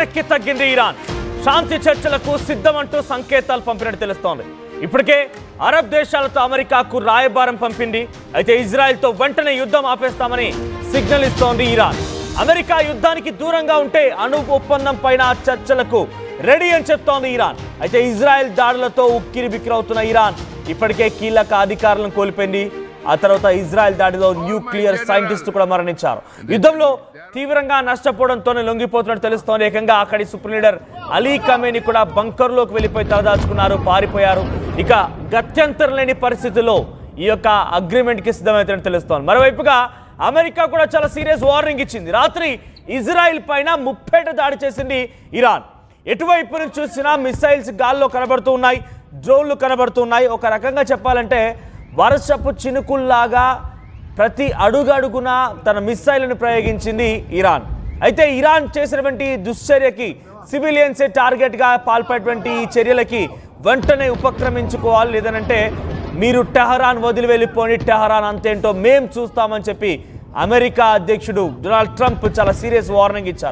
తగ్గింది ఇరాన్ శాంతి చర్చలకు సిద్ధమంటూ సంకేతాలు పంపినట్టు తెలుస్తోంది. ఇప్పటికే అరబ్ దేశాలతో అమెరికాకు రాయబారం పంపింది. అయితే ఇజ్రాయెల్తో వెంటనే యుద్ధం ఆపేస్తామని సిగ్నల్ ఇస్తోంది ఇరాన్. అమెరికా యుద్ధానికి దూరంగా ఉంటే అణు ఒప్పందం పైన చర్చలకు రెడీ అని చెప్తోంది ఇరాన్. అయితే ఇజ్రాయెల్ దాడులతో ఉక్కిరిబిక్కిరవుతున్న ఇరాన్ ఇప్పటికే కీలక అధికారులను కోల్పోయింది. ఆ తర్వాత ఇజ్రాయెల్ దాడిలో న్యూక్లియర్ సైంటిస్ట్ కూడా మరణించారు. యుద్ధంలో తీవ్రంగా నష్టపోవడంతోనే లొంగిపోతున్నట్టు తెలుస్తోంది. ఏకంగా అక్కడి సుప్రీం లీడర్ అలీ ఖమేనీ కూడా బంకర్లోకి వెళ్ళిపోయి తలదాచుకున్నారు, పారిపోయారు. ఇక గత్యంతరం లేని పరిస్థితుల్లో ఈ యొక్క అగ్రిమెంట్కి సిద్ధమవుతున్నట్టు తెలుస్తోంది. మరోవైపుగా అమెరికా కూడా చాలా సీరియస్ వార్నింగ్ ఇచ్చింది. రాత్రి ఇజ్రాయెల్ పైన ముప్పేట దాడి చేసింది ఇరాన్. ఎటువైపు నుంచి చూసినా మిసైల్స్ గాల్లో కనబడుతూ ఉన్నాయి, డ్రోన్లు కనబడుతున్నాయి. ఒక రకంగా చెప్పాలంటే వర్షపు చినుకుల్లాగా ప్రతి అడుగడుగున తన మిసైల్ను ప్రయోగించింది ఇరాన్. అయితే ఇరాన్ చేసినటువంటి దుశ్చర్యకి సివిలియన్సే టార్గెట్గా పాల్పడేటువంటి ఈ చర్యలకి వెంటనే ఉపక్రమించుకోవాలి, లేదనంటే మీరు టెహరాన్ వదిలి వెళ్ళిపోండి, టెహరాన్ అంతేంటో మేం చూస్తామని చెప్పి అమెరికా అధ్యక్షుడు డొనాల్డ్ ట్రంప్ చాలా సీరియస్ వార్నింగ్ ఇచ్చారు.